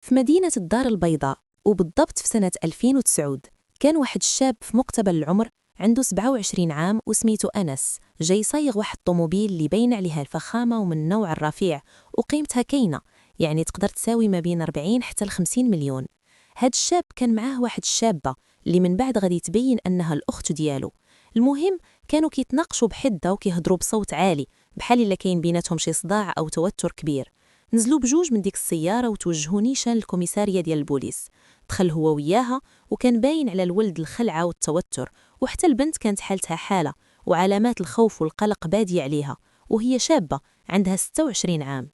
في مدينة الدار البيضاء وبالضبط في سنة 2009 كان واحد الشاب في مقتبل العمر عنده 27 عام وسميتو أنس جاي يصايغ واحد الطوموبيل اللي باين عليها الفخامة ومن النوع الرفيع وقيمتها كاينة، يعني تقدر تساوي ما بين 40 حتى ل 50 مليون. هاد الشاب كان معاه واحد الشابة اللي من بعد غادي تبين أنها الأخت ديالو. المهم كانوا كيتناقشوا بحدة وكيهضروا بصوت عالي بحال إلا كاين بيناتهم شي صداع أو توتر كبير. نزلوا بجوج من ديك السيارة وتوجهوا نيشان للكوميسارية ديال البوليس. دخل هو وياها وكان باين على الولد الخلعة والتوتر، وحتى البنت كانت حالتها حالة وعلامات الخوف والقلق بادية عليها، وهي شابة عندها 26 عام.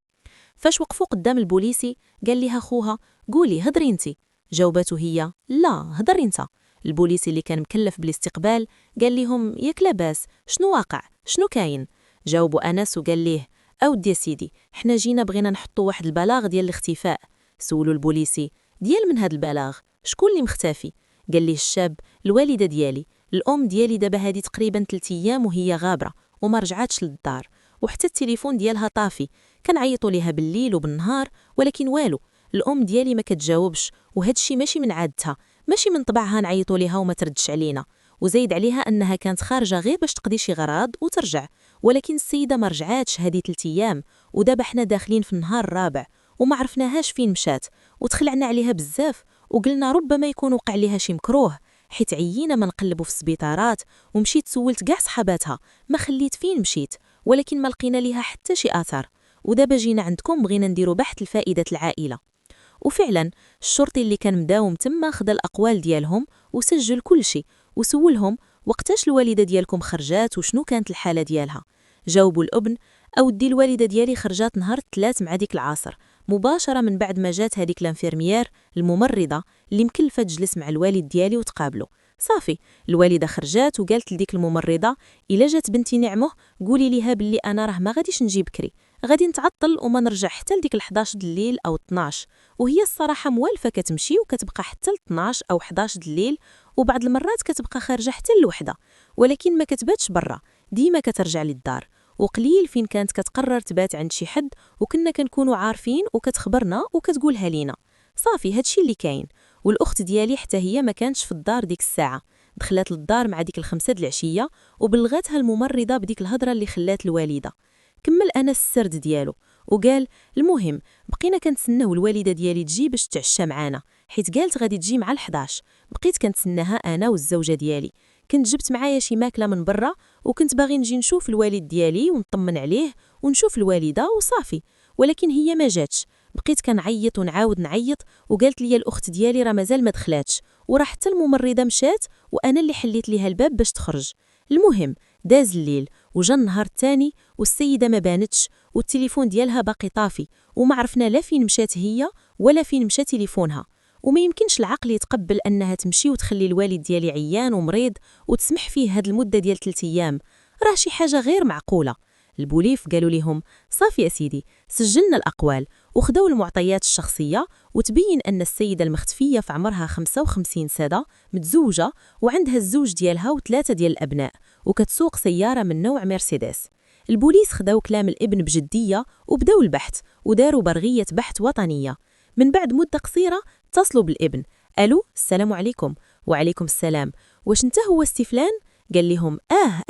فاش وقفوا قدام البوليسي قال لها خوها قولي هضري انتي. جاوبته هي لا هضري انت. البوليسي اللي كان مكلف بالاستقبال قال لهم ياك لاباس شنو واقع شنو كاين. جاوبوا أنس وقال ليه أودي يا سيدي حنا جينا بغينا نحطوا واحد البلاغ ديال الاختفاء. سولوا البوليسي ديال من هاد البلاغ شكون اللي مختفي؟ قال ليه الشاب الوالدة ديالي، الأم ديالي دابا هادي تقريبا 3 أيام وهي غابرة وما رجعتش للدار، وحتى التليفون ديالها طافي، كنعيطوا ليها بالليل وبالنهار ولكن والو. الأم ديالي ما كتجاوبش وهذا الشيء ماشي من عادتها، ماشي من طبعها نعيطوا ليها وما تردش علينا. وزيد عليها أنها كانت خارجة غير باش تقضي شي غراض وترجع، ولكن السيدة ما رجعاتش هذه 3 أيام، ودابا حنا داخلين في النهار الرابع وما عرفناهاش فين مشات، وتخلعنا عليها بزاف وقلنا ربما يكون وقع ليها شي مكروه، حيت عيينا ما نقلبوا في السبيطارات ومشيت سولت كاع صحاباتها ما خليت فين مشيت، ولكن ما لقينا ليها حتى شي اثر. ودابا جينا عندكم بغينا نديروا بحث لفائده العائله. وفعلا الشرطي اللي كان مداوم تما خدا الاقوال ديالهم وسجل كل شيء وسولهم وقتاش الوالده ديالكم خرجات وشنو كانت الحاله ديالها. جاوبوا الابن اودي الوالده ديالي خرجات نهار الثلاث مع ديك العصر مباشره من بعد ما جات هذيك الانفيرميير الممرضه اللي مكلفه تجلس مع الوالد ديالي وتقابله. صافي الوالده خرجات وقالت لديك الممرضه الا جات بنتي نعمه قولي ليها باللي انا راه ما غاديش نجي بكري، غادي نتعطل وما نرجع حتى لديك 11 الليل او 12. وهي الصراحه موالفه كتمشي وكتبقى حتى ل 12 او 11 الليل، وبعض المرات كتبقى خارجه حتى لوحده، ولكن ما كتباتش برا، ديما كترجع للدار. وقليل فين كانت كتقرر تبات عند شي حد وكنا كنكونوا عارفين وكتخبرنا وكتقولها لينا. صافي هادشي اللي كاين. والاخت ديالي حتى هي ما كانتش في الدار ديك الساعه، دخلت للدار مع ديك الخمسة د العشيه وبلغتها الممرضه بديك الهضره اللي خلات الوالده. كمل انا السرد ديالو وقال المهم بقينا كنتسناو الوالده ديالي تجي باش تعشى معانا، حيت قالت غادي تجي مع ال11. بقيت كنتسناها انا والزوجه ديالي، كنت جبت معايا شي ماكله من برا وكنت باغي نجي نشوف الوالد ديالي ونطمن عليه ونشوف الوالده وصافي، ولكن هي ما جاتش. بقيت كنعيط ونعاود نعيط وقالت لي الاخت ديالي راه مازال ما دخلاتش، وراه حتى الممرضه مشات وانا اللي حليت ليها الباب باش تخرج. المهم داز الليل وجا النهار الثاني والسيده ما بانتش والتليفون ديالها باقي طافي، وما عرفنا لا فين مشات هي ولا فين مشى تليفونها. وما يمكنش العقل يتقبل انها تمشي وتخلي الوالد ديالي عيان ومريض وتسمح فيه هاد المده ديال 3 ايام، راه شي حاجه غير معقوله. البوليف قالوا لهم صافي يا سيدي سجلنا الاقوال وخدوا المعطيات الشخصيه، وتبين ان السيده المختفيه في عمرها 55 سنه، متزوجه وعندها الزوج ديالها وثلاثه ديال الابناء، وكتسوق سياره من نوع مرسيدس. البوليس خداو كلام الابن بجديه وبداو البحث وداروا برغيه بحث وطنيه. من بعد مده قصيره اتصلوا بالابن، الو السلام عليكم. وعليكم السلام، واش انت هو استفلان؟ قال لهم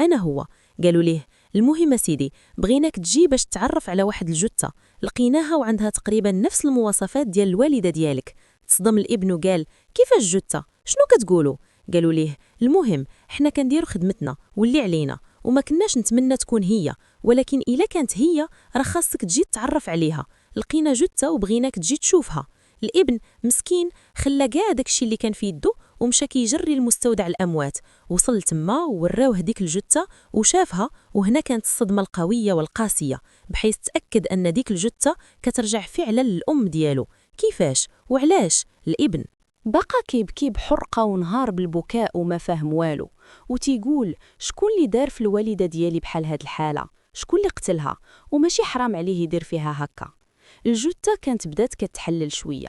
انا هو. قالوا ليه المهم سيدي بغيناك تجي باش تعرف على واحد الجثه لقيناها وعندها تقريبا نفس المواصفات ديال الوالده ديالك. تصدم الابن وقال كيفاش جثه شنو كتقولوا؟ قالوا ليه المهم حنا كنديروا خدمتنا واللي علينا وما كناش نتمنى تكون هي، ولكن الا كانت هي راه خاصك تجي تتعرف عليها، لقينا جثه وبغيناك تجي تشوفها. الابن مسكين خلى كاع داكشي اللي كان في يده ومشى كيجري لمستودع الاموات، وصل تما ووراوه ديك الجثه وشافها، وهنا كانت الصدمه القويه والقاسيه بحيث تاكد ان ديك الجثه كترجع فعلا للام ديالو. كيفاش وعلاش؟ الابن بقى كيبكي بحرقه ونهار بالبكاء وما فاهم والو، وتيقول شكون اللي دار في الوالده ديالي بحال هاد الحاله، شكون اللي قتلها، وماشي حرام عليه يدير فيها هكا. الجثه كانت بدات كتحلل شويه.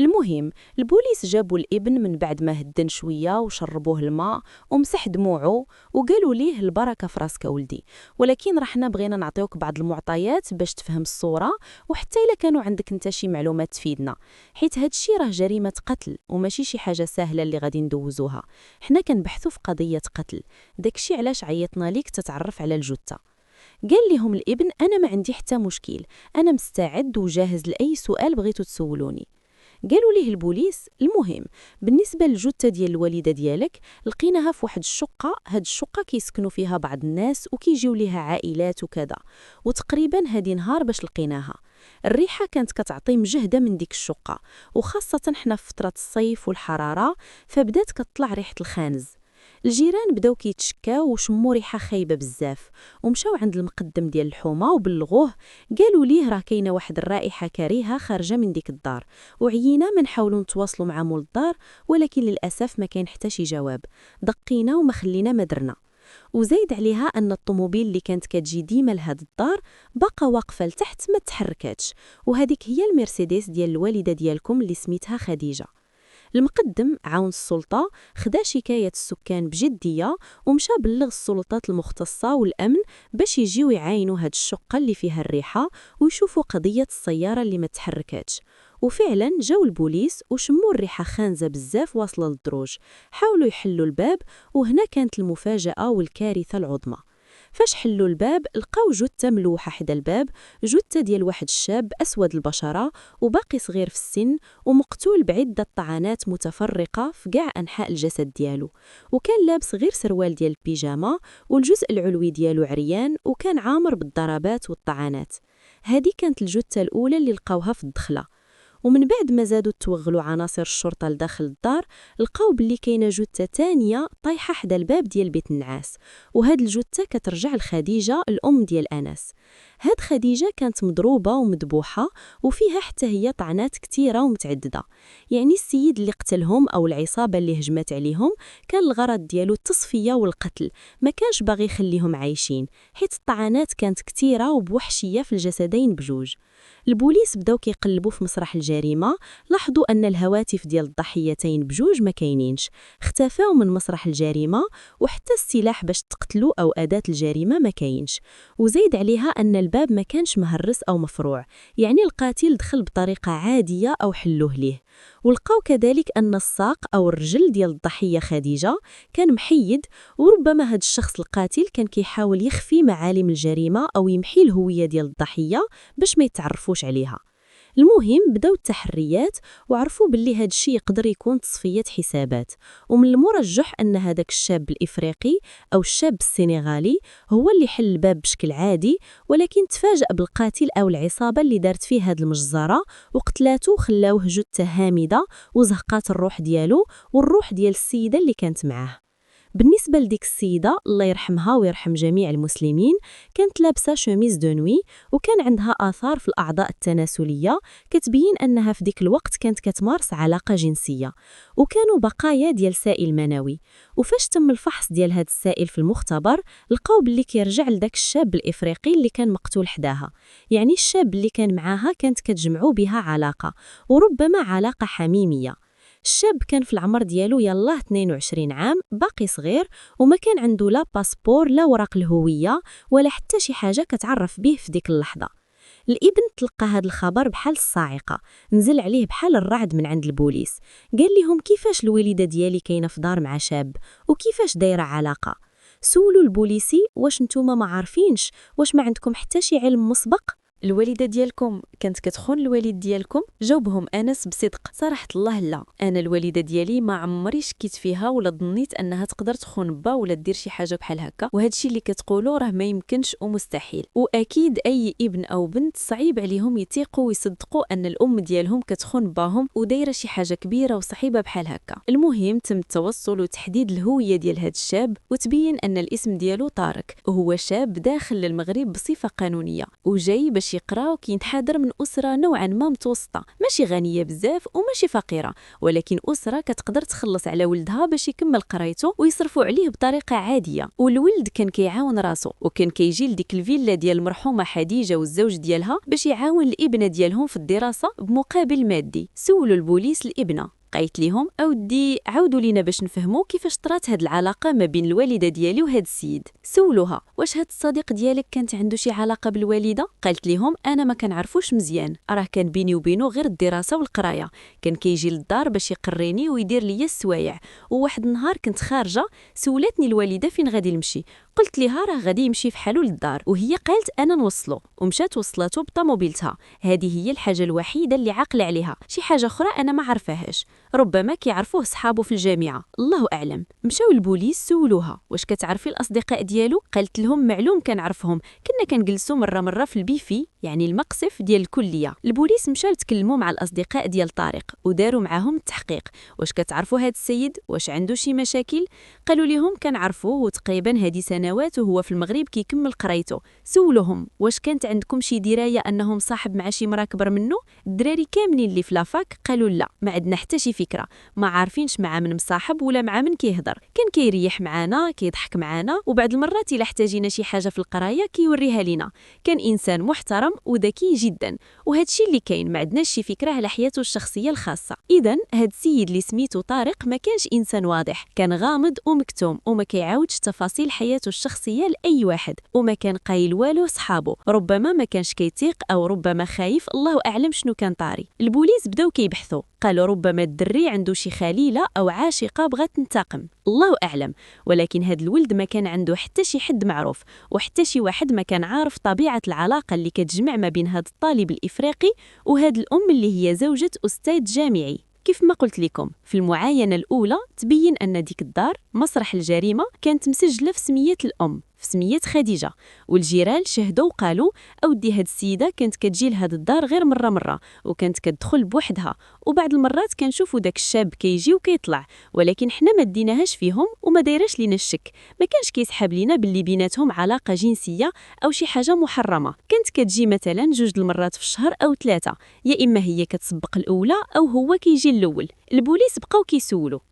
المهم البوليس جابوا الابن من بعد ما هدن شوية وشربوه الماء ومسح دموعه وقالوا ليه البركة في راسك ولدي، ولكن رحنا بغينا نعطيوك بعض المعطيات باش تفهم الصورة، وحتى إلا كانوا عندك انت شي معلومات تفيدنا، حيت هادشي راه جريمة قتل وماشي شي حاجة سهلة اللي غادي ندوزوها. حنا كنبحثوا في قضية قتل، داكشي علاش عيطنا ليك تتعرف على الجثة. قال لهم الابن أنا ما عندي حتى مشكل، أنا مستعد وجاهز لأي سؤال بغيتو تسولوني. قالوا ليه البوليس المهم بالنسبة للجثة ديال الوالدة ديالك لقيناها في واحد الشقة، هاد الشقة كيسكنوا فيها بعض الناس وكيجيو ليها عائلات وكذا، وتقريبا هادي نهار باش لقيناها. الريحة كانت كتعطي مجهدة من ديك الشقة، وخاصة حنا في فترة الصيف والحرارة فبدات كتطلع ريحة الخانز. الجيران بداو كيتشكاو وشموا ريحه خايبه بزاف، ومشاو عند المقدم ديال الحومه وبلغوه. قالوا ليه راه كاينه واحد الرائحه كريهه خارجه من ديك الدار، وعيينا ما نحاولوا نتواصلوا مع مول الدار، ولكن للاسف ما كاين حتى شي جواب. دقينا وما خلينا ما درنا. وزايد عليها ان الطوموبيل اللي كانت كتجي ديما لهاد الدار باقا واقفه لتحت ما تحركاتش، وهذيك هي المرسيدس ديال الوالده ديالكم اللي سميتها خديجه. المقدم عاون السلطة خدا شكاية السكان بجدية ومشى بلغ السلطات المختصة والأمن باش يجيو يعاينوا هاد الشقة اللي فيها الريحة ويشوفوا قضية السيارة اللي ما تحركاتش. وفعلا جاو البوليس وشموا الريحة خانزة بزاف واصلة للدروج، حاولوا يحلوا الباب، وهنا كانت المفاجأة والكارثة العظمى. فاش حلوا الباب لقاو جثة ملوحة حدا الباب، جثة ديال واحد الشاب أسود البشرة وباقي صغير في السن، ومقتول بعدة طعنات متفرقة في كاع أنحاء الجسد ديالو، وكان لابس غير سروال ديال البيجاما والجزء العلوي ديالو عريان، وكان عامر بالضربات والطعنات. هذه كانت الجثة الأولى اللي لقاوها في الدخلة. ومن بعد ما زادوا توغلوا عناصر الشرطة لداخل الدار لقاو باللي كاينه جثة تانية طايحة حدا الباب ديال بيت النعاس، وهاد الجثة كترجع لخديجة الأم ديال أنس. هاد خديجة كانت مضروبة ومدبوحة وفيها حتى هي طعنات كتيرة ومتعددة، يعني السيد اللي قتلهم أو العصابة اللي هجمت عليهم كان الغرض ديالو التصفية والقتل، ما كانش باغي يخليهم عايشين، حيت الطعنات كانت كتيرة وبوحشية في الجسدين بجوج. البوليس بداو كيقلبوا في مسرح الجريمة، لاحظوا أن الهواتف ديال الضحيتين بجوج ما كاينينش، اختفاو من مسرح الجريمة، وحتى السلاح باش تقتلوا أو أداة الجريمة ما كاينش. وزيد عليها أن الباب ما كانش مهرس أو مفروع، يعني القاتل دخل بطريقة عادية أو حلوه ليه. ولقاو كذلك أن الساق أو الرجل ديال الضحية خديجة كان محيد، وربما هاد الشخص القاتل كان كيحاول يخفي معالم الجريمة أو يمحي الهوية ديال الضحية باش ما يتعرفوش عليها. المهم بداو التحريات وعرفوا باللي هاد الشيء يقدر يكون تصفية حسابات، ومن المرجح أن هذاك الشاب الإفريقي أو الشاب السنغالي هو اللي حل الباب بشكل عادي، ولكن تفاجأ بالقاتل أو العصابة اللي دارت فيه هاد المجزرة وقتلاته وخلاوه جثة هامدة وزهقات الروح ديالو والروح ديال السيدة اللي كانت معاه. بالنسبة لديك السيدة الله يرحمها ويرحم جميع المسلمين، كانت لابسة شوميز دو نوي وكان عندها آثار في الأعضاء التناسلية كتبين أنها في ديك الوقت كانت كتمارس علاقة جنسية، وكانوا بقايا ديال سائل منوي. وفاش تم الفحص ديال هذا السائل في المختبر لقاو باللي كيرجع لداك الشاب الإفريقي اللي كان مقتول حداها، يعني الشاب اللي كان معاها كانت كتجمعوا بها علاقة، وربما علاقة حميمية. الشاب كان في العمر ديالو يلاه 22 عام، باقي صغير، وما كان عنده لا باسبور لا ورق الهوية ولا حتى شي حاجة كتعرف به في ديك اللحظة. الابن تلقى هذا الخبر بحال الصاعقة، نزل عليه بحال الرعد من عند البوليس، قال لهم كيفاش الوالدة ديالي كاينة في دار مع شاب وكيفاش دايرة علاقة. سولوا البوليسي واش نتوما ما عارفينش، واش ما عندكم حتى شي علم مسبق؟ الوالدة ديالكم كانت كتخون الوالد ديالكم؟ جاوبهم أنس بصدق، صراحة الله لا، أنا الوالدة ديالي ما عمري شكيت فيها ولا ظنيت أنها تقدر تخون با ولا دير شي حاجة بحال هكا، وهادشي اللي كتقولوا راه ما يمكنش ومستحيل. وأكيد أي ابن أو بنت صعيب عليهم يتيقوا ويصدقوا أن الأم ديالهم كتخون باهم ودايرة شي حاجة كبيرة وصعيبة بحال هكا. المهم تم التوصل وتحديد الهوية ديال هاد الشاب، وتبين أن الاسم ديالو طارق، وهو شاب داخل للمغرب بصفة قانونية وجاي باش باش يقرا وكينحدر من أسرة نوعا ما متوسطة، ماشي غنية بزاف وماشي فقيرة، ولكن أسرة كتقدر تخلص على ولدها باش يكمل قرايته ويصرفوا عليه بطريقة عادية. والولد كان كيعاون راسو وكان كيجي لديك الفيلا ديال المرحومة خديجة والزوج ديالها باش يعاون الابنة ديالهم في الدراسة بمقابل مادي. سولوا البوليس الابنة، قالت ليهم اودي عاودوا لينا باش نفهموا كيفاش طرات هاد العلاقه ما بين الوالده ديالي وهاد السيد. سولوها واش هاد الصديق ديالك كانت عنده شي علاقه بالوالده؟ قالت ليهم انا ما كنعرفوش مزيان، راه كان بيني وبينه غير الدراسه والقرايه، كان كيجي للدار باش يقريني ويدير ليا السوايع. وواحد النهار كنت خارجه سولتني الوالده فين غادي نمشي، قلت ليها راه غادي يمشي فحالو للدار، وهي قالت انا نوصلو، ومشات وصلته بطوموبيلتها. هذه هي الحاجه الوحيده اللي عاقله عليها، شي حاجه اخرى انا ما عرفاهاش، ربما كيعرفوه صحابه في الجامعه، الله اعلم. مشاو البوليس سولوها واش كتعرفي الاصدقاء ديالو؟ قالت لهم معلوم كنعرفهم، كنا كنجلسوا مره في البيفي يعني المقصف ديال الكليه. البوليس مشاو يتكلموا مع الاصدقاء ديال طارق وداروا معاهم التحقيق، واش كتعرفوا هذا السيد واش عنده شي مشاكل؟ قالوا لهم كنعرفوه وتقريبا هذه سنوات وهو في المغرب كيكمل قرايته. سولوهم واش كانت عندكم شي درايه انه مصاحب مع شي مرا كبر منه؟ الدراري كاملين اللي في لافاك قالوا لا، ما عندنا حتى شي فكره، ما عارفينش مع من مصاحب ولا مع من كيهضر، كان كيريح معانا كيضحك معانا، وبعض المرات الا احتاجينا شي حاجه في القرايه كيوريها لينا، كان انسان محترم وذكي جدا، وهذا الشيء اللي كاين، ما عندناش شي فكره على حياته الشخصيه الخاصه. اذا هذا السيد اللي سميتو طارق ما كانش انسان واضح، كان غامض ومكتوم وما كيعاودش تفاصيل حياته الشخصيه لاي واحد، وما كان قايل والو صحابه، ربما ما كانش كيتيق او ربما خايف، الله اعلم شنو كان طاري. البوليس بداو كيبحثوا، قالوا ربما الدري عنده شي خليله او عاشقه بغات تنتقم، الله اعلم، ولكن هذا الولد ما كان عنده حتى شي حد معروف وحتى شي واحد ما كان عارف طبيعه العلاقه اللي كتجمع ما بين هذا الطالب الافريقي وهذه الام اللي هي زوجة استاذ جامعي. كيف ما قلت لكم في المعاينه الاولى تبين ان ديك الدار مسرح الجريمه كانت مسجله في سميه الام، في سمية خديجة، والجيران شهدوا وقالوا اودي هاد السيده كانت كتجي لهاد الدار غير مره وكانت كتدخل بوحدها، وبعض المرات كنشوفوا داك الشاب كيجي وكيطلع، ولكن حنا ما ديناهاش فيهم وما دايراش لينا الشك، ما كانش كيسحب لينا باللي بيناتهم علاقه جنسيه او شي حاجه محرمه، كانت كتجي مثلا 2 المرات في الشهر او 3، يا اما هي كتسبق الاولى او هو كيجي الاول. البوليس بقاو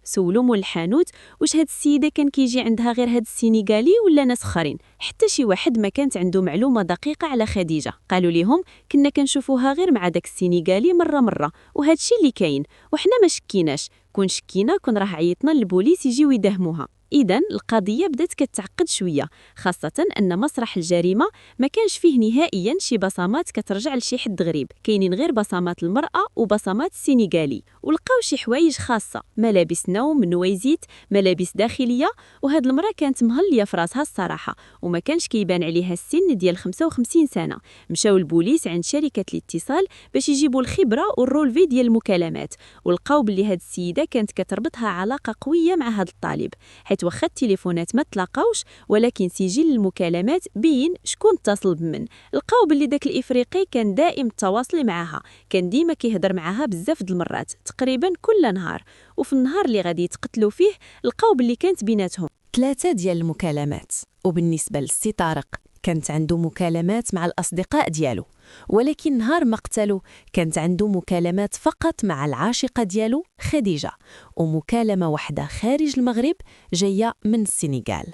سولوا مول الحانوت واش هاد السيده كان كيجي عندها غير هاد السينيغالي ولا ناس اخرين، حتى شي واحد ما كانت عنده معلومه دقيقه على خديجه. قالوا لهم كنا كنشوفوها غير مع داك السينيغالي مره وهذا الشيء اللي كاين، وحنا ما شكيناش، كون شكينا كون راه عيطنا للبوليس يجيو يداهموها. إذن القضية بدات كتعقد شوية، خاصة أن مسرح الجريمة ما كانش فيه نهائيا شي بصمات كترجع لشي حد غريب، كاينين غير بصمات المرأة وبصمات السينيغالي، ولقاو شي حوايج خاصة، ملابس نوم، نويزيت، ملابس داخلية، وهاد المرأة كانت مهلية في راسها الصراحة وما كانش كيبان عليها السن ديال 55 سنة. مشاو البوليس عند شركة الاتصال باش يجيبوا الخبرة والرولفي ديال المكالمات، ولقاو بلي هاد السيدة كانت كتربطها علاقة قوية مع هاد الطالب، حيت واخا التليفونات ما تلاقاوش ولكن سجل المكالمات بين شكون اتصل بمن. لقاو باللي داك الافريقي كان دائم التواصل معها، كان ديما كيهضر معها بزاف د المرات تقريبا كل نهار، وفي النهار اللي غادي يتقتلوا فيه لقاو باللي كانت بيناتهم 3 ديال المكالمات. وبالنسبه للسي طارق كانت عنده مكالمات مع الأصدقاء ديالو، ولكن نهار مقتلو كانت عنده مكالمات فقط مع العاشقة ديالو خديجة، ومكالمة واحدة خارج المغرب جاية من السنغال.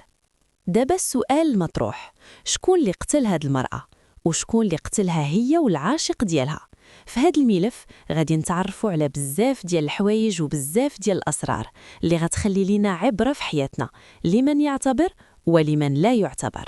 دابا السؤال المطروح، شكون اللي قتل هاد المرأة؟ وشكون اللي قتلها هي والعاشق ديالها؟ في هاد الملف غادي نتعرفوا على بزاف ديال الحوايج وبزاف ديال الأسرار اللي غتخلي لينا عبرة في حياتنا، لمن يعتبر ولمن لا يعتبر.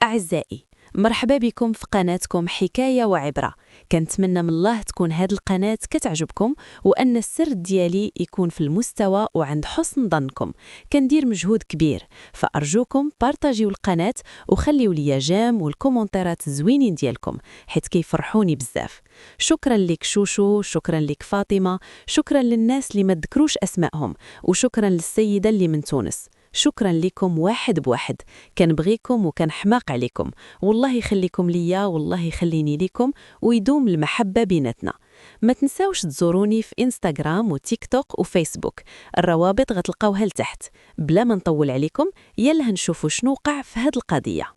أعزائي، مرحبا بكم في قناتكم حكاية وعبرة. كنتمنى من الله تكون هاد القناة كتعجبكم وأن السر ديالي يكون في المستوى وعند حسن ظنكم. كندير مجهود كبير، فأرجوكم بارطاجيو القناة وخليو لي جام والكومنتيرات الزوينين ديالكم حيت كيفرحوني بزاف. شكرا لك شوشو، شكرا لك فاطمة، شكرا للناس اللي ما ذكروش أسمائهم، وشكرا للسيدة اللي من تونس. شكرا لكم واحد بواحد، كنبغيكم وكنحماق عليكم، والله يخليكم ليا والله يخليني ليكم ويدوم المحبة بيناتنا. ما تنساوش تزوروني في انستغرام وتيك توك وفيسبوك، الروابط غتلقاوها لتحت. بلا ما نطول عليكم، يلا هنشوفوا شنو وقع في هاد القضية.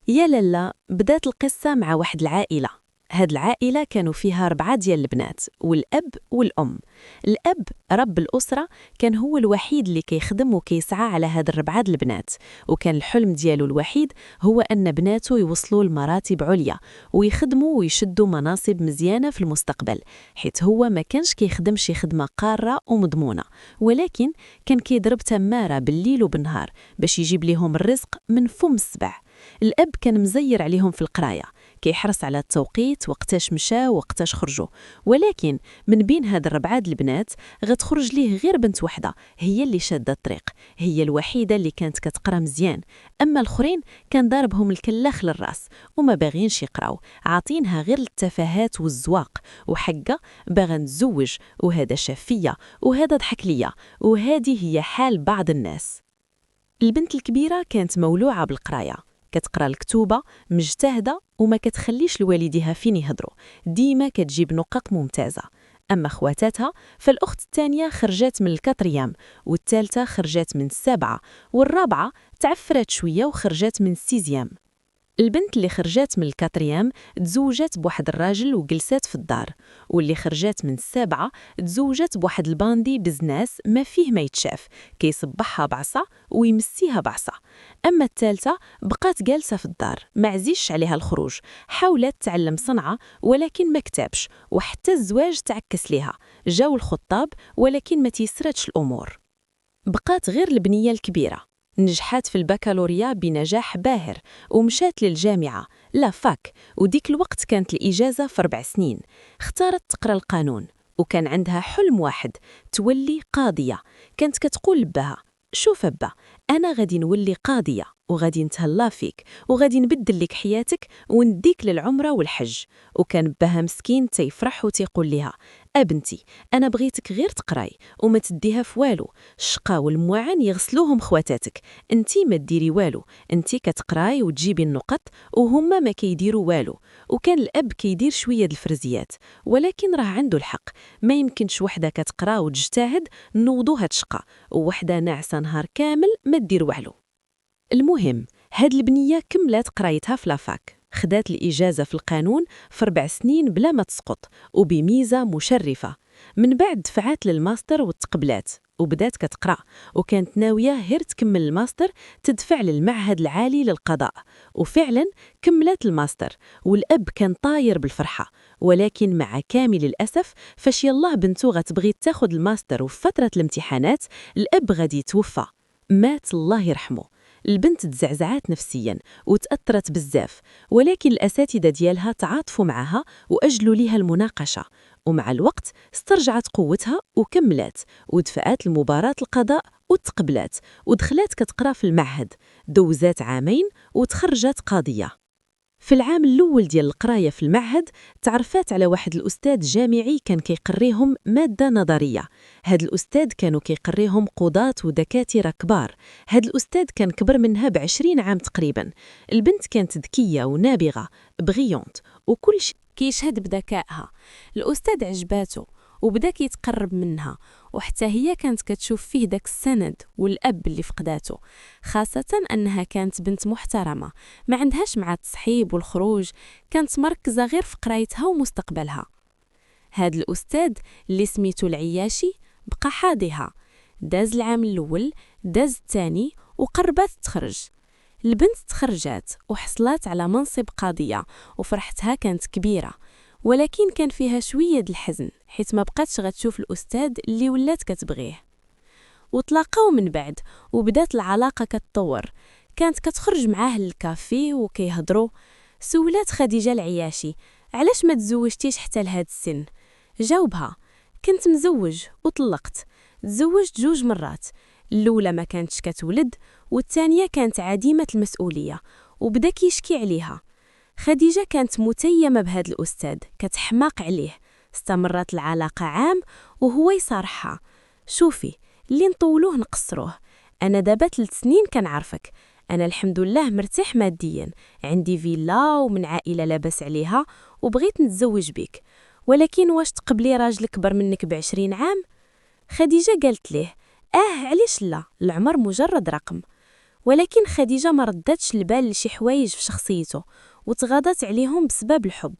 يا لالا، بدات القصة مع واحد العائلة. هاد العائلة كانوا فيها 4 ديال البنات والأب والأم. الأب رب الأسرة كان هو الوحيد اللي كيخدم وكيسعى على هاد 4 البنات، وكان الحلم ديالو الوحيد هو أن بناته يوصلوا لمراتب عليا ويخدموا ويشدوا مناصب مزيانة في المستقبل، حيث هو ما كانش كيخدم شي خدمة قارة ومضمونة، ولكن كان كيضرب تمارة بالليل وبالنهار باش يجيب لهم الرزق من فم السبع. الأب كان مزير عليهم في القراية، كيحرص على التوقيت وقتاش مشى وقتاش خرجوا، ولكن من بين هاد 4 البنات غتخرج ليه غير بنت وحده هي اللي شادة الطريق، هي الوحيدة اللي كانت كتقرا مزيان، أما الآخرين كان ضاربهم الكلاخ للراس وما باغينش يقراو، عاطينها غير التفاهات والزواق، وحقا باغا نتزوج وهذا شاف فيا وهذا ضحك ليا، وهذه هي حال بعض الناس. البنت الكبيرة كانت مولوعة بالقراية، كتقرا الكتوبة، مجتهدة وما كتخليش لوالديها فين يهضروا، ديما كتجيب نقط ممتازة. أما خواتاتها فالأخت الثانية خرجت من الكاتريام، والثالثة خرجت من 7، والرابعة تعفرت شوية وخرجت من 6. البنت اللي خرجت من الكاتريام تزوجت بواحد الراجل وجلسات في الدار، واللي خرجت من 7 تزوجت بواحد الباندي بزناس ما فيه ما يتشاف، كيصبحها بعصا ويمسيها بعصا. أما الثالثة بقات جالسة في الدار، ما عزيش عليها الخروج، حاولت تعلم صنعة ولكن ما كتابش، وحتى الزواج تعكس ليها، جاو الخطاب ولكن ما تيسرتش الأمور. بقات غير البنية الكبيرة، نجحت في البكالوريا بنجاح باهر ومشات للجامعة لا فاك، وديك الوقت كانت الإجازة في 4 سنين. اختارت تقرأ القانون، وكان عندها حلم واحد، تولي قاضية. كانت كتقول لباها: شوف أبا، أنا غادي نولي قاضية وغادي نتهلا فيك وغادي نبدل لك حياتك ونديك للعمرة والحج. وكان باها مسكين تيفرح وتيقول لها: أبنتي، أنا بغيتك غير تقراي وما تديها في والو، الشقا والمواعن يغسلوهم خواتاتك، انتي ما ديري والو، انتي كتقراي وتجيبي النقط وهما ما كيديروا والو. وكان الأب كيدير شوية الفرزيات، ولكن راه عنده الحق، ما يمكنش وحدة كتقرا وتجتهد نوضوها تشقى، ووحدة ناعسة نهار كامل ما دير والو. المهم، هاد البنية كملت قرايتها في لافاك، خدات الإجازة في القانون في 4 سنين بلا ما تسقط وبميزة مشرفة. من بعد دفعات للماستر والتقبلات وبدات كتقرا، وكانت ناوية غير تكمل الماستر تدفع للمعهد العالي للقضاء، وفعلا كملت الماستر، والأب كان طاير بالفرحة. ولكن مع كامل الأسف فاش يالله بنته غتبغي تاخد الماستر وفي فترة الامتحانات الأب غادي يتوفى، مات الله يرحمه. البنت تزعزعات نفسيا وتأثرت بزاف، ولكن الأساتذة ديالها تعاطفوا معها وأجلوا ليها المناقشة، ومع الوقت استرجعت قوتها وكملت ودفعت لمباراة القضاء وتقبلات ودخلت كتقرا في المعهد، دوزات 2 عام وتخرجت قاضية. في العام الأول ديال القراية في المعهد تعرفات على واحد الأستاذ جامعي كان كيقريهم مادة نظرية. هاد الأستاذ كانوا كيقريهم قضاة ودكاترة كبار. هاد الأستاذ كان كبر منها ب20 عام تقريبا. البنت كانت ذكية ونابغة بغيونت وكل شيء كيشهد بذكائها. الأستاذ عجباته وبدا كيتقرب منها، وحتى هي كانت كتشوف فيه داك السند والأب اللي فقداته، خاصة أنها كانت بنت محترمة ما عندهاش مع التصحيب والخروج، كانت مركزة غير في قرايتها ومستقبلها. هاد الأستاذ اللي سميتو العياشي بقى حاضيها، داز العام الأول، داز الثاني، وقربت تخرج. البنت تخرجات وحصلت على منصب قاضية وفرحتها كانت كبيرة، ولكن كان فيها شوية الحزن حيث ما بقاتش غتشوف الأستاذ اللي ولات كتبغيه. وطلاقاو من بعد وبدات العلاقة كتطور، كانت كتخرج معاه للكافي وكيهضروا. سولات خديجة العياشي: علاش ما تزوجتيش حتى لهاد السن؟ جاوبها: كنت مزوج وطلقت. تزوجت 2 مرات، الأولى ما كانتش كتولد والثانية كانت عديمة المسؤولية، وبدا كيشكي عليها. خديجة كانت متيمة بهذا الأستاذ، كتحماق عليه. استمرت العلاقة عام وهو يصارحها: شوفي، اللي نطولوه نقصروه، أنا دابا 3 سنين كنعرفك، أنا الحمد لله مرتاح ماديا، عندي فيلا ومن عائلة لاباس عليها، وبغيت نتزوج بك، ولكن واش تقبلي راجل كبر منك ب20 عام؟ خديجة قالت ليه: علاش لا، العمر مجرد رقم. ولكن خديجة ما ردتش البال لشي حوايج في شخصيته وتغاضت عليهم بسبب الحب.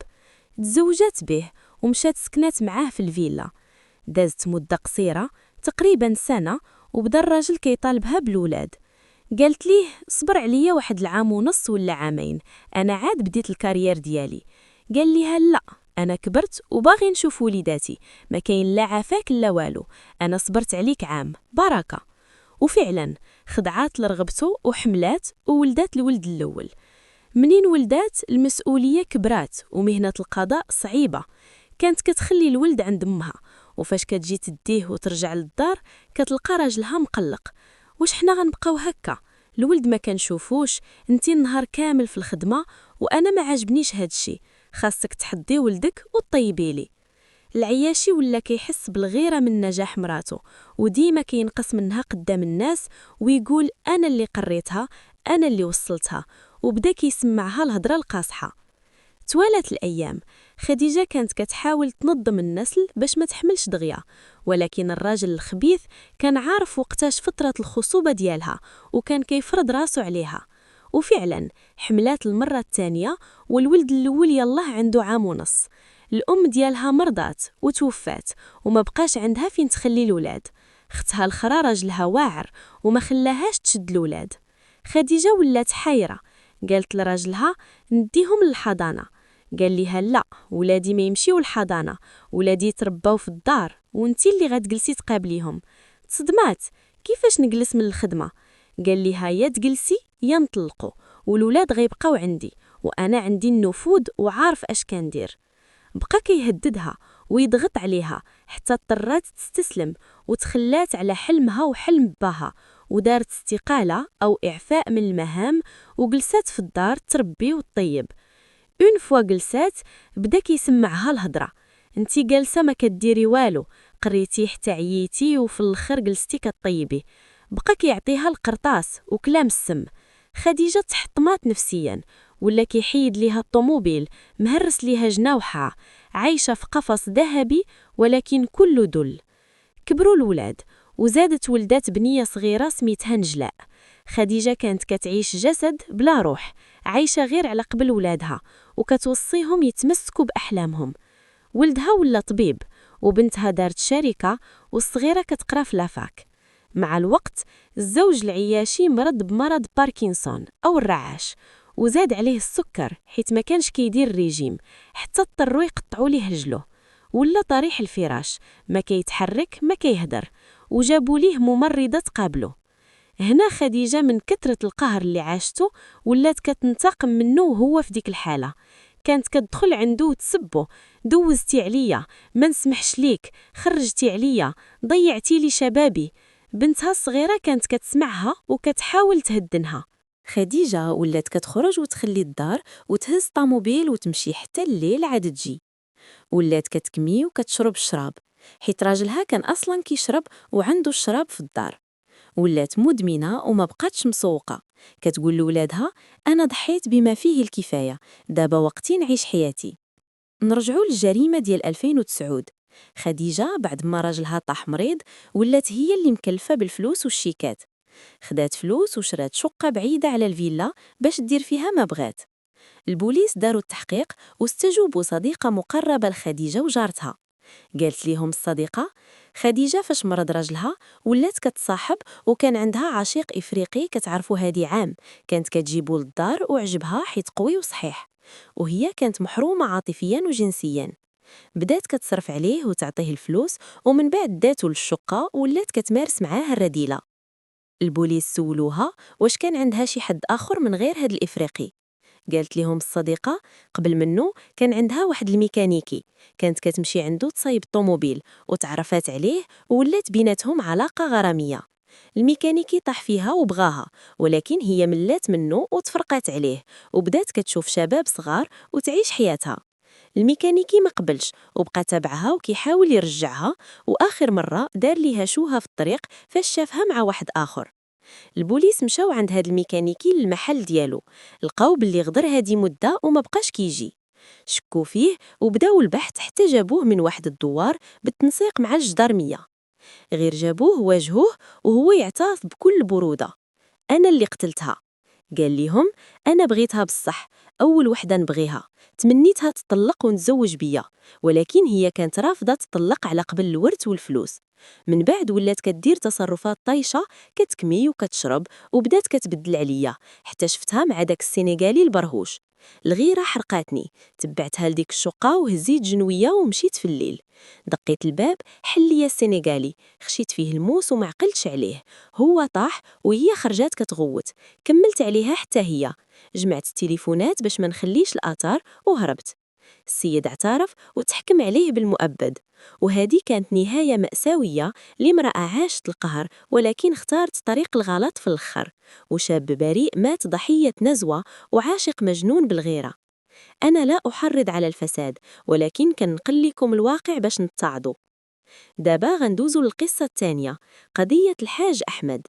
تزوجت به ومشات سكنات معاه في الفيلا. دازت مدة قصيرة تقريبا سنة وبدا الراجل كيطالبها بالولاد. قالت ليه صبر عليا واحد العام ونص ولا عامين، انا عاد بديت الكارير ديالي. قال ليها لا، انا كبرت وباغي نشوف وليداتي، ما كاين لا عافاك لا والو، انا صبرت عليك عام بركه. وفعلا خضعات لرغبته وحملات وولدات الولد الاول. منين ولدات المسؤوليه كبرات ومهنه القضاء صعيبه. كانت كتخلي الولد عند امها، وفاش كتجي تديه وترجع للدار كتلقى راجلها مقلق. واش حنا غنبقاو هكا؟ الولد ما كنشوفوش، انتي النهار كامل في الخدمه وانا ما عجبنيش هادشي، خاصك تحضي ولدك وطيبي لي. العياشي ولا كيحس بالغيره من نجاح مراته، وديما كينقص منها قدام الناس ويقول انا اللي قريتها، انا اللي وصلتها، وبدا كيسمعها الهضره القاصحه. توالت الأيام، خديجة كانت كتحاول تنظم النسل باش ما تحملش دغيا، ولكن الراجل الخبيث كان عارف وقتاش فترة الخصوبة ديالها وكان كيفرض راسو عليها. وفعلا حملات المرة الثانية والولد الأول يالله عنده عام ونص. الأم ديالها مرضات وتوفات وما بقاش عندها فين تخلي الولاد. اختها الخرا راجلها واعر وما خلاهاش تشد الولاد. خديجة ولات حايرة، قالت لراجلها نديهم للحضانة. قال ليها لا، ولادي ما يمشيو الحضانة، ولادي يترباو في الدار وانتي اللي غتجلسي تقابليهم. تصدمات، كيفاش نجلس من الخدمة؟ قال ليها يا تجلسي يا نطلقوا، والولاد غيبقاو عندي وانا عندي النفوذ وعارف اش كندير. بقى كيهددها ويضغط عليها حتى اضطرات تستسلم وتخلات على حلمها وحلم باها، ودارت استقالة أو إعفاء من المهام وجلسات في الدار تربي وتطيب. اون فوا جلسات بدا كيسمعها الهضره، انتي جالسه ما كديري والو، قريتي حتى عييتي وفي الاخر جلستي كطيبي. بقى كيعطيها القرطاس وكلام السم. خديجه تحطمات نفسيا، ولا كيحيد ليها الطوموبيل، مهرس ليها جناوحها، عايشه في قفص ذهبي ولكن كله دل. كبروا الولاد وزادت ولدات بنيه صغيره سميتها نجلاء. خديجه كانت كتعيش جسد بلا روح، عايشه غير على قبل ولادها وكتوصيهم يتمسكوا باحلامهم. ولدها ولا طبيب وبنتها دارت شركه والصغيره كتقرا في لافاك. مع الوقت الزوج العياشي مرض بمرض باركنسون او الرعاش، وزاد عليه السكر حيت ما كانش كيدير الريجيم، حتى اضطروا يقطعوا ليه رجله. ولا طريح الفراش، ما كيتحرك ما كيهدر، وجابوا ليه ممرضه تقابله. هنا خديجة من كثرة القهر اللي عاشته ولات كتنتقم منه وهو في ديك الحالة. كانت كتدخل عنده وتسبه، دوزتي عليا، ما نسمحش ليك، خرجتي عليا، ضيعتي لي شبابي. بنتها الصغيرة كانت كتسمعها وكتحاول تهدنها. خديجة ولات كتخرج وتخلي الدار وتهز طاموبيل وتمشي حتى الليل عاد تجي. ولات كتكمي وكتشرب الشراب حيت راجلها كان أصلا كيشرب وعنده الشراب في الدار. ولات مدمنة وما بقاتش مسوقة، كتقول لولادها أنا ضحيت بما فيه الكفاية، دابا وقتي نعيش حياتي. نرجعوا للجريمة ديال 2009. خديجة بعد ما راجلها طاح مريض ولات هي اللي مكلفة بالفلوس والشيكات. خدات فلوس وشرات شقة بعيدة على الفيلا باش دير فيها ما بغات. البوليس داروا التحقيق واستجوبوا صديقة مقربة لخديجة وجارتها. قالت ليهم الصديقة خديجة فاش مرض راجلها ولات كتصاحب وكان عندها عشيق إفريقي كتعرفوا هادي عام، كانت كتجيبو للدار وعجبها حيت قوي وصحيح، وهي كانت محرومة عاطفيا وجنسيا. بدات كتصرف عليه وتعطيه الفلوس ومن بعد داتو للشقة ولات كتمارس معاه الرذيلة. البوليس سولوها واش كان عندها شي حد آخر من غير هاد الإفريقي. قالت لهم الصديقة قبل منه كان عندها واحد الميكانيكي، كانت كتمشي عنده تصايب الطوموبيل وتعرفات عليه وولات بيناتهم علاقة غرامية. الميكانيكي طاح فيها وبغاها، ولكن هي ملات منه وتفرقات عليه وبدات كتشوف شباب صغار وتعيش حياتها. الميكانيكي ما قبلش وبقى تابعها وكيحاول يرجعها، وآخر مرة دار ليها شوها في الطريق فاش شافها مع واحد آخر. البوليس مشاو عند هاد الميكانيكي للمحل ديالو، لقاو باللي غدر هادي مدة وما بقاش كيجي. شكو فيه وبداو البحث حتى جابوه من واحد الدوار بالتنسيق مع الجدارمية. غير جابوه واجهوه وهو يعترف بكل برودة. أنا اللي قتلتها. قال ليهم أنا بغيتها بصح، أول وحدة نبغيها، تمنيتها تطلق ونتزوج بيا، ولكن هي كانت رافضة تطلق على قبل الورث والفلوس. من بعد ولات كدير تصرفات طايشة، كتكمي وكتشرب وبدات كتبدل عليا، حتى شفتها مع داك السينيغالي البرهوش. الغيرة حرقاتني، تبعتها لديك الشقة وهزيت جنوية ومشيت في الليل. دقيت الباب، حل ليا السينيغالي، خشيت فيه الموس وما عقلتش عليه. هو طاح وهي خرجات كتغوت، كملت عليها حتى هي. جمعت التليفونات باش ما نخليش الآثار وهربت. السيد اعترف وتحكم عليه بالمؤبد. وهذه كانت نهاية مأساوية لامرأة عاشت القهر ولكن اختارت طريق الغلط في الآخر، وشاب بريء مات ضحية نزوة وعاشق مجنون بالغيرة. أنا لا أحرض على الفساد، ولكن كنقل لكم الواقع باش نتعظوا. دابا غندوزو للقصة الثانية، قضية الحاج أحمد.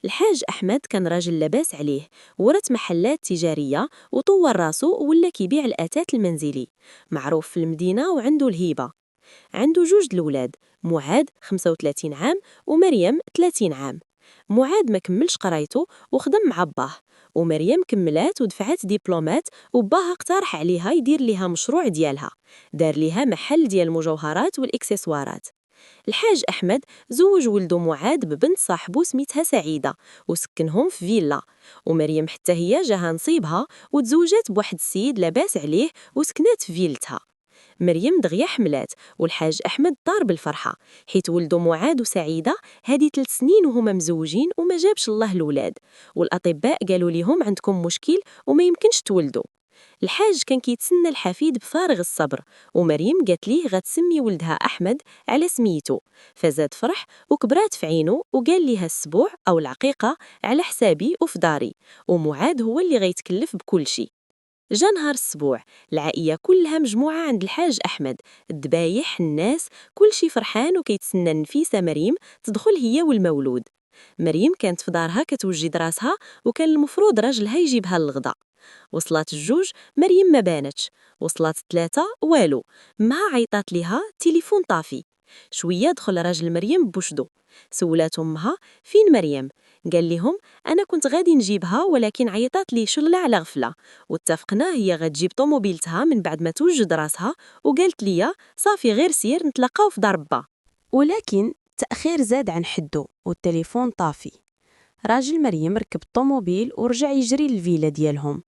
الحاج أحمد كان راجل لاباس عليه، ورث محلات تجارية وطور راسو ولا كيبيع الأثاث المنزلي، معروف في المدينة وعنده الهيبة. عنده جوج الولاد، معاذ 35 عام ومريم 30 عام. معاذ ما كملش قرايته وخدم مع باه، ومريم كملات ودفعت دبلومات، وباها اقترح عليها يدير ليها مشروع ديالها، دار ليها محل ديال المجوهرات والإكسسوارات. الحاج أحمد زوج ولده معاذ ببنت صاحبو سميتها سعيدة، وسكنهم في فيلا. ومريم حتى هي جاها نصيبها وتزوجت بواحد السيد لاباس عليه وسكنات في فيلتها. مريم دغيا حملات، والحاج أحمد طار بالفرحة، حيت ولدو معاذ وسعيدة هادي 3 سنين وهما مزوجين وما جابش الله الولاد، والأطباء قالوا ليهم عندكم مشكل وما يمكنش تولدوا. الحاج كان كيتسنى الحفيد بفارغ الصبر، ومريم قالت ليه غتسمي ولدها أحمد على سميتو، فزاد فرح وكبرات في عينه وقال ليها السبوع أو العقيقة على حسابي وفي داري، ومعاد هو اللي غيتكلف بكل شيء. جا نهار السبوع، العائية كلها مجموعة عند الحاج أحمد، الدبايح الناس كل شي فرحان وكيتسنى النفيسة مريم تدخل هي والمولود. مريم كانت في دارها كتوجد راسها، وكان المفروض راجلها يجيبها للغدا. وصلات الجوج، مريم ما بانتش. وصلات 3 والو، ما عيطات ليها تليفون طافي. شوية دخل راجل مريم بوشدو، سولات أمها فين مريم؟ قال لهم أنا كنت غادي نجيبها ولكن عيطات لي شغلة على غفلة، واتفقنا هي غتجيب طوموبيلتها من بعد ما توجد راسها، وقالت لي صافي غير سير نتلاقاو في دار با. ولكن التأخير زاد عن حده والتليفون طافي. راجل مريم ركب الطوموبيل ورجع يجري للفيلا ديالهم،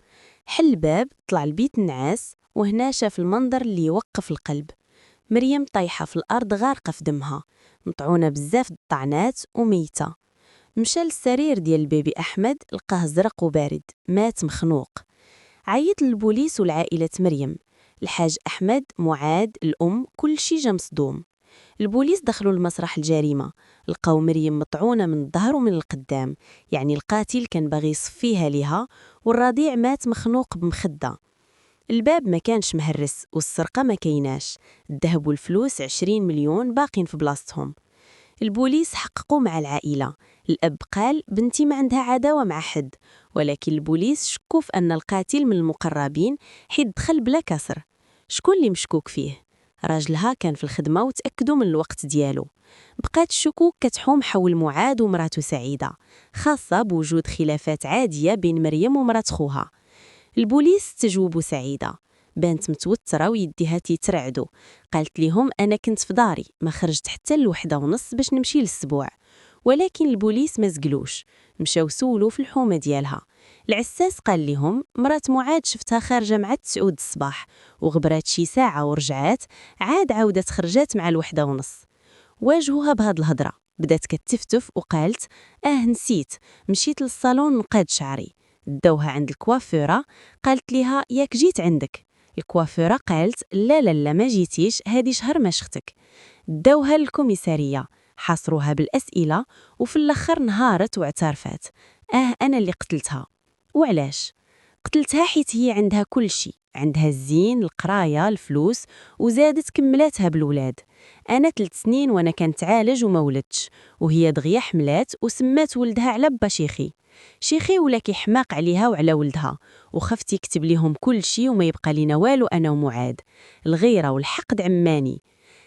حل الباب، طلع البيت النعاس، وهنا شاف المنظر اللي يوقف القلب. مريم طايحة في الأرض غارقة في دمها، مطعونة بزاف الطعنات وميتة. مشى للسرير ديال البيبي أحمد، لقاه زرق وبارد، مات مخنوق. عيط للبوليس والعائلة مريم، الحاج أحمد، معاذ، الأم، كل شي جا مصدوم. البوليس دخلوا لمسرح الجريمة، لقاو مريم مطعونة من الظهر ومن القدام، يعني القاتل كان باغي يصفيها ليها، والرضيع مات مخنوق بمخدة. الباب ما كانش مهرس والسرقة ما كيناش، الذهب والفلوس 20 مليون باقين في بلاصتهم. البوليس حققوا مع العائلة، الأب قال بنتي ما عندها عداوة مع حد، ولكن البوليس شكوا في أن القاتل من المقربين حيث دخل بلا كسر. شكون اللي مشكوك فيه؟ راجلها كان في الخدمة وتأكدوا من الوقت ديالو. بقات الشكوك كتحوم حول معاذ ومراته سعيدة، خاصة بوجود خلافات عادية بين مريم ومرات خوها. البوليس تجوبوا سعيدة، بانت متوترة ويديها تيترعدوا، قالت لهم أنا كنت في داري، ما خرجت حتى ل1:30 باش نمشي للسبوع. ولكن البوليس ما زقلوش، مشاو سولو في الحومة ديالها. العساس قال لهم مرات معاد شفتها خارجة مع 9 الصباح، وغبرات شي ساعة ورجعات، عاد عاودت خرجات مع 1:30. واجهوها بهاد الهضرة، بدات كتفتف وقالت نسيت، مشيت للصالون نقاد شعري. داوها عند الكوافورة، قالت ليها ياك جيت عندك؟ الكوافورة قالت لا لا لا ما جيتيش، هادي شهر ما شختك. داوها للكوميسارية، حاصروها بالأسئلة، وفي الأخر نهارت واعترفت أنا اللي قتلتها. وعلاش؟ قتلتها حيت هي عندها كل شيء، عندها الزين، القراية، الفلوس، وزادت كملاتها بالولاد. أنا 3 سنين وأنا كنتعالج وما ولدتش، وهي دغيا حملات وسمات ولدها على با شيخي. شيخي ولا كيحماق عليها وعلى ولدها، وخفت يكتب ليهم كل شيء وما يبقى لينا والو أنا ومعاد. الغيرة والحقد عماني.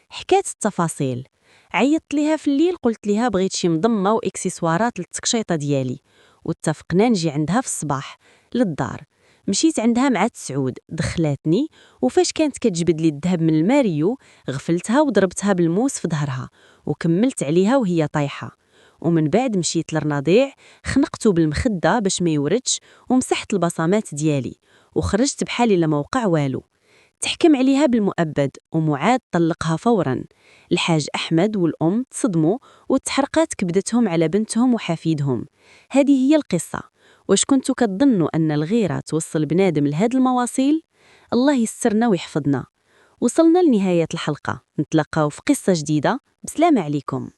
حكات التفاصيل، عيطت ليها في الليل، قلت ليها بغيت شي مضمة وإكسسوارات للتكشيطة ديالي، واتفقنا نجي عندها في الصباح للدار. مشيت عندها مع تسعود، دخلاتني، وفاش كانت كتجبد لي الذهب من الماريو غفلتها وضربتها بالموس في ظهرها وكملت عليها وهي طايحة. ومن بعد مشيت للرضيع، خنقته بالمخدة باش ما يوردش ومسحت البصمات ديالي وخرجت بحالي لما وقع والو. تحكم عليها بالمؤبد ومعاد طلقها فورا. الحاج أحمد والأم تصدموا وتحرقات كبدتهم على بنتهم وحفيدهم. هذه هي القصة. واش كنتوا كتظنوا أن الغيرة توصل بنادم لهاد المواصيل؟ الله يسترنا ويحفظنا. وصلنا لنهاية الحلقة، نتلاقاو في قصة جديدة. بسلام عليكم.